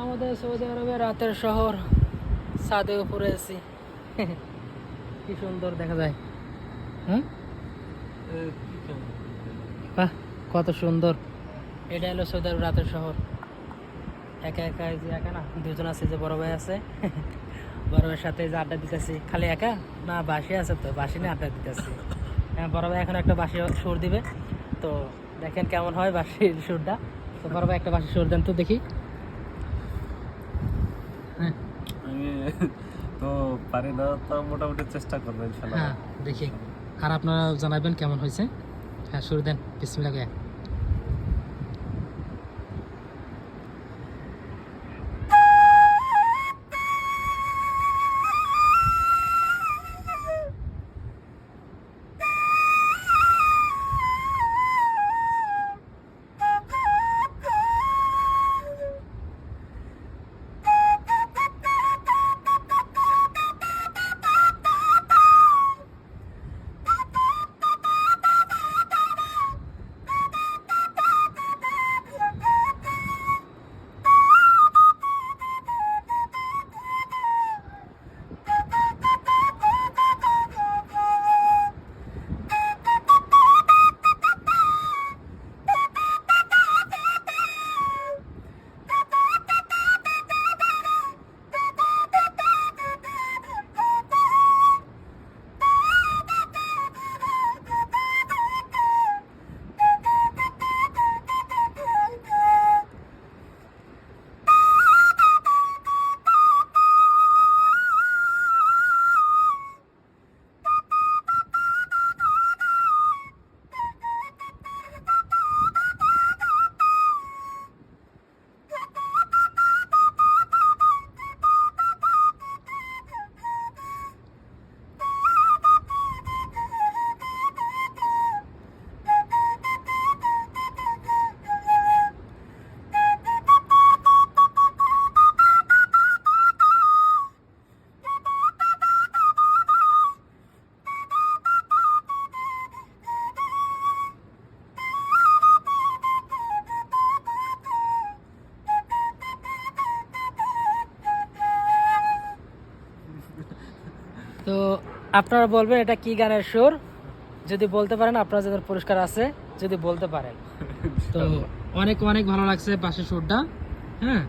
আমাদের সৌদি আরবে রাতের শহর, ছাদে উপরে আছি। কি সুন্দর দেখা যায়। হুম, বাহ কত সুন্দর। এটা হলো সৌদি আরব রাতের শহর। একা একা, এই যে একা না, দুজন আছে, যে বড় ভাই আছে। বড় ভাইয়ের সাথে যে আড্ডা দিতেছি। খালি একা না, বাসি আছে, তো বাসি নিয়ে আড্ডা দিতেছি। হ্যাঁ, বড় ভাই এখন একটা বাসি সুর দিবে, তো দেখেন কেমন হয় বাসির সুরটা। তো বড় ভাই একটা বাসি সুর দেন তো দেখি। হ্যাঁ, আমি তো পারি না, তো মোটামুটি চেষ্টা করবো ইনশাআল্লাহ। হ্যাঁ দেখি, আর আপনারা জানাবেন কেমন হয়েছে। হ্যাঁ, শুরু দেন, বিসমিল্লাহ করে। তো আপনারা বলবেন এটা কি গানের সুর, যদি বলতে পারেন আপনারা যাদের পুরস্কার আছে, যদি বলতে পারেন। তো অনেক অনেক ভালো লাগছে পাশের সুরটা। হ্যাঁ,